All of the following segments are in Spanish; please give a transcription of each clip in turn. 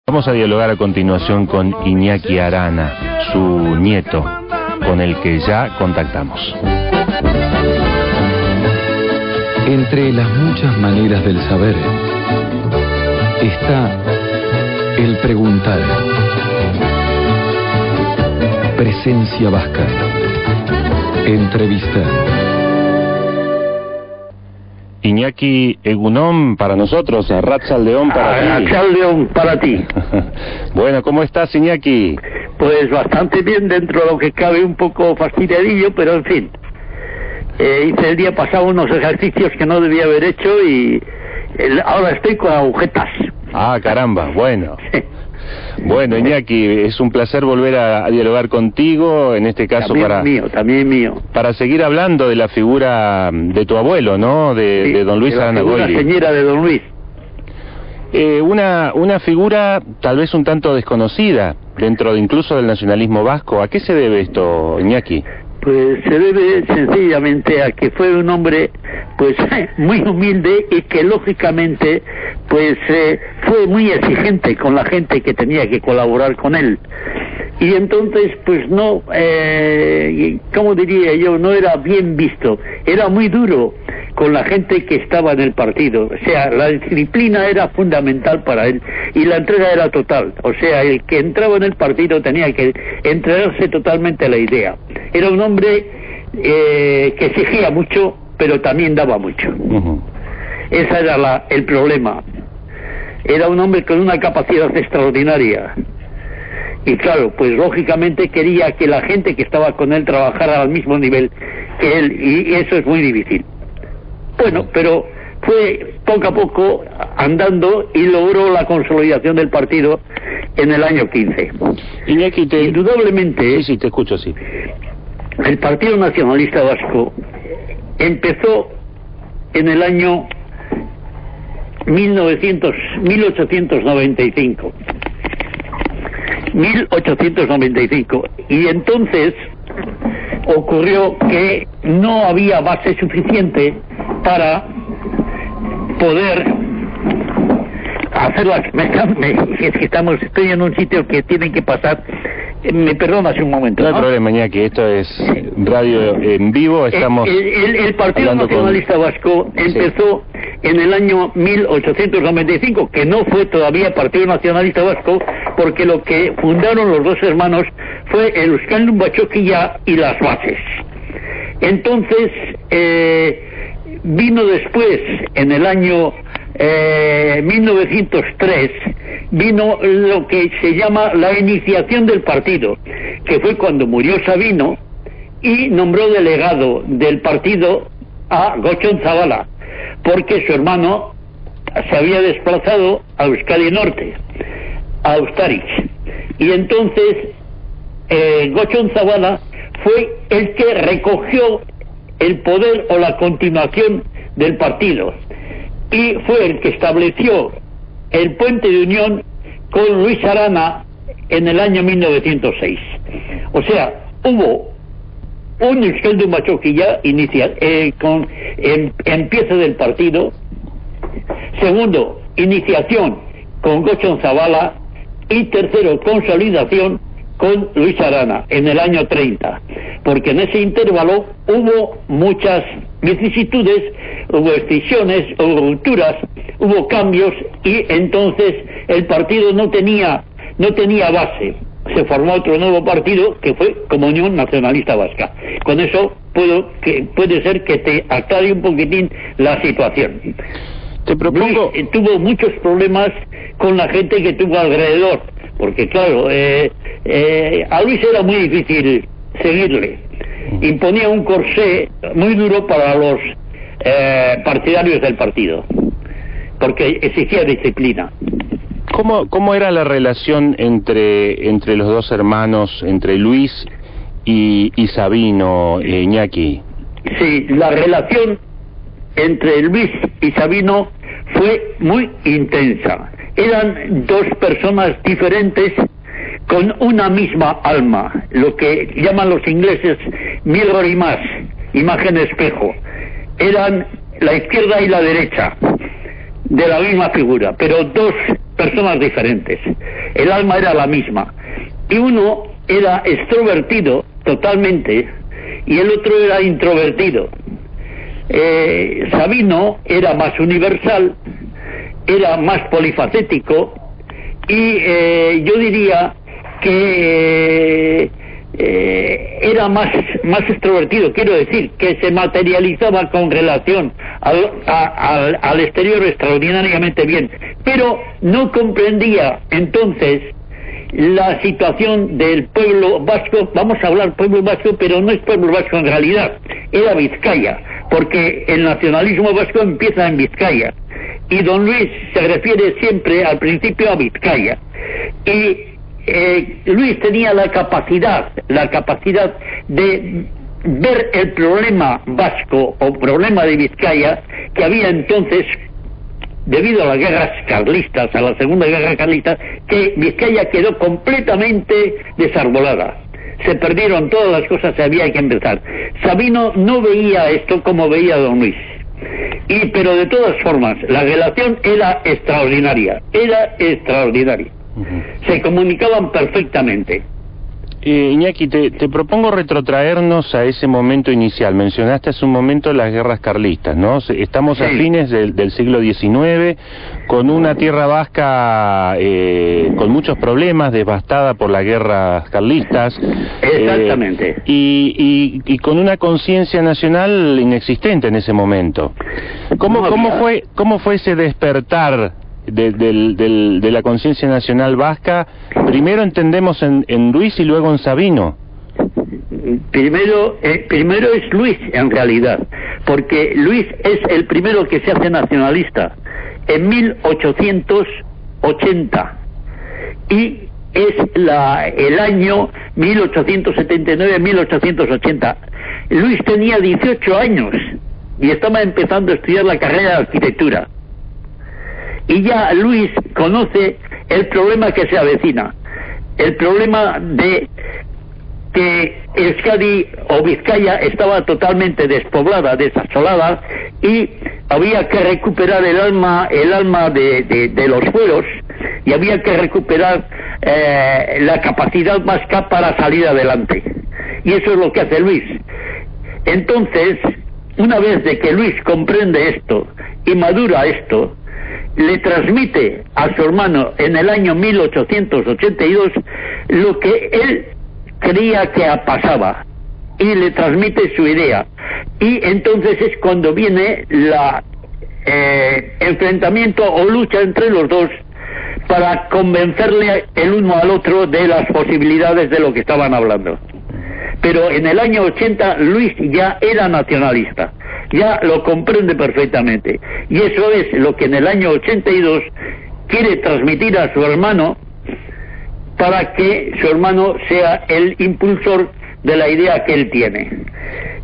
Vamos a dialogar a continuación con Iñaki Arana, su nieto, con el que ya contactamos. Entre las muchas maneras del saber está el preguntar. Presencia vasca. Entrevistar. Iñaki Egunon para nosotros, Arratsaldeon para ti. Arratsaldeon para ti. Bueno, ¿cómo estás, Iñaki? Pues bastante bien, dentro de lo que cabe, un poco fastidiadillo, pero en fin. Hice el día pasado unos ejercicios que no debía haber hecho y ahora estoy con agujetas. Ah, caramba, bueno. Bueno, Iñaki, es un placer volver a dialogar contigo, en este caso también mío. Para seguir hablando de la figura de tu abuelo, ¿no? De don Luis Arana Goili. La señora de don Luis. Una figura tal vez un tanto desconocida dentro incluso del nacionalismo vasco. ¿A qué se debe esto, Iñaki? Pues se debe sencillamente a que fue un hombre pues muy humilde y que lógicamente pues fue muy exigente con la gente que tenía que colaborar con él, y entonces pues no, ¿cómo diría yo? No era bien visto, era muy duro con la gente que estaba en el partido. O sea, la disciplina era fundamental para él y la entrega era total. O sea, el que entraba en el partido tenía que entregarse totalmente a la idea. Era un hombre que exigía mucho, pero también daba mucho. Ese era el problema. Era un hombre con una capacidad extraordinaria. Y claro, pues lógicamente quería que la gente que estaba con él trabajara al mismo nivel que él, y eso es muy difícil. Bueno, pero fue poco a poco andando y logró la consolidación del partido en el año 15. Iñaki, indudablemente... Sí, te escucho, sí. El Partido Nacionalista Vasco empezó en el año 1895. 1895. Y entonces ocurrió que no había base suficiente para poder hacer las... Es que estoy en un sitio que tienen que pasar. Me perdonas un momento. No hay problema, Iñaki, esto es radio en vivo, estamos... El Partido Nacionalista Vasco empezó en el año 1895, que no fue todavía Partido Nacionalista Vasco, porque lo que fundaron los dos hermanos fue el Euskaldun Bachoquilla y las bases. Entonces, vino después, en el año 1903, vino lo que se llama la iniciación del partido, que fue cuando murió Sabino y nombró delegado del partido a Gochon Zabala, porque su hermano se había desplazado a Euskadi Norte, a Ustaritz, y entonces Gochon Zabala fue el que recogió el poder o la continuación del partido, y fue el que estableció el puente de unión con Luis Arana en el año 1906. O sea, hubo un Euskaldun Bachoquilla con empiece del partido. Segundo, iniciación con Gochon Zabala. Y tercero, consolidación con Luis Arana en el año 30, porque en ese intervalo hubo muchas vicisitudes, hubo excisiones, hubo rupturas, hubo cambios, y entonces el partido no tenía base. Se formó otro nuevo partido que fue Comunión Nacionalista Vasca. Con eso puede ser que te aclare un poquitín la situación. Te propongo... Luis tuvo muchos problemas con la gente que tuvo alrededor, porque claro, a Luis era muy difícil seguirle. Imponía un corsé muy duro para los partidarios del partido, porque exigía disciplina. ¿Cómo era la relación entre los dos hermanos, entre Luis y Sabino, Iñaki? Sí, la relación entre Luis y Sabino fue muy intensa. Eran dos personas diferentes con una misma alma, lo que llaman los ingleses mirror image, imagen espejo. Eran la izquierda y la derecha de la misma figura, pero dos personas diferentes. el alma era la misma. Y uno era extrovertido totalmente y el otro era introvertido. Sabino era más universal, era más polifacético y yo diría que era más extrovertido, quiero decir, que se materializaba con relación al exterior extraordinariamente bien, pero no comprendía entonces la situación del pueblo vasco. Vamos a hablar pueblo vasco, pero no es pueblo vasco en realidad, era Vizcaya, porque el nacionalismo vasco empieza en Vizcaya y don Luis se refiere siempre al principio a Vizcaya. Y Luis tenía la capacidad de ver el problema vasco o problema de Vizcaya que había entonces debido a las guerras carlistas, a la Segunda Guerra Carlista, que Vizcaya quedó completamente desarbolada. Se perdieron todas las cosas, había que empezar. Sabino no veía esto como veía don Luis. Pero de todas formas, la relación era extraordinaria. Se comunicaban perfectamente. Iñaki, te propongo retrotraernos a ese momento inicial. Mencionaste hace un momento las guerras carlistas, ¿no? Estamos a fines del siglo XIX, con una tierra vasca con muchos problemas, devastada por las guerras carlistas. Exactamente. Y con una conciencia nacional inexistente en ese momento. ¿Cómo fue ese despertar de la conciencia nacional vasca? Primero entendemos en Luis y luego en Sabino. Primero es Luis en realidad, porque Luis es el primero que se hace nacionalista en 1880 y es el año 1879-1880. Luis tenía 18 años y estaba empezando a estudiar la carrera de arquitectura. Y ya Luis conoce el problema que se avecina, el problema de que Euskadi o Vizcaya estaba totalmente despoblada, desasolada, y había que recuperar el alma de los fueros, y había que recuperar la capacidad vasca para salir adelante. Y eso es lo que hace Luis. Entonces, una vez de que Luis comprende esto y madura esto, le transmite a su hermano en el año 1882 lo que él creía que pasaba y le transmite su idea. Y entonces es cuando viene la enfrentamiento o lucha entre los dos para convencerle el uno al otro de las posibilidades de lo que estaban hablando. Pero en el año 80 Luis ya era nacionalista, ya lo comprende perfectamente, y eso es lo que en el año 82 quiere transmitir a su hermano para que su hermano sea el impulsor de la idea que él tiene.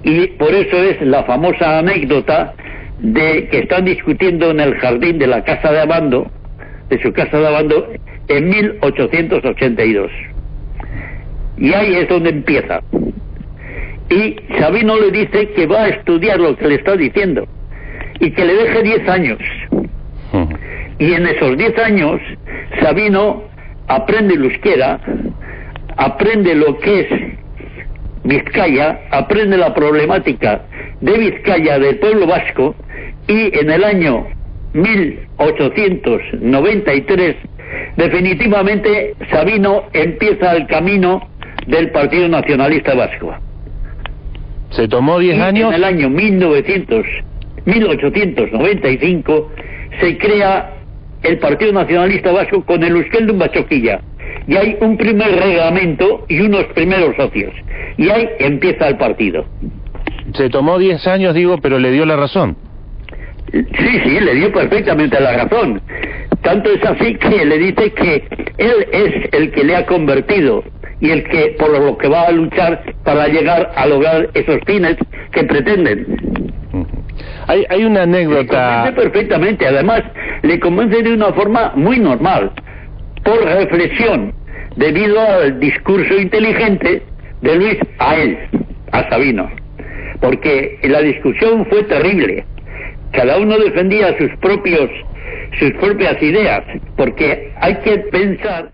Y por eso es la famosa anécdota de que están discutiendo en el jardín de la casa de Abando, de su casa de Abando, en 1882. Y ahí es donde empieza. Y Sabino le dice que va a estudiar lo que le está diciendo y que le deje 10 años. Y en esos 10 años Sabino aprende el euskera, aprende lo que es Vizcaya, aprende la problemática de Vizcaya, del pueblo vasco, y en el año 1893 definitivamente Sabino empieza el camino del Partido Nacionalista Vasco. ¿Se tomó 10 años? En el año 1895 se crea el Partido Nacionalista Vasco con el Euskeldun Bachoquilla. Y hay un primer reglamento y unos primeros socios. Y ahí empieza el partido. Se tomó 10 años, digo, pero le dio la razón. Sí, le dio perfectamente la razón. Tanto es así que le dice que él es el que le ha convertido y el que por lo que va a luchar para llegar a lograr esos fines que pretenden. Hay una anécdota. Le convence perfectamente, además le convence de una forma muy normal, por reflexión, debido al discurso inteligente de Luis a él, a Sabino, porque la discusión fue terrible. Cada uno defendía sus propias ideas, porque hay que pensar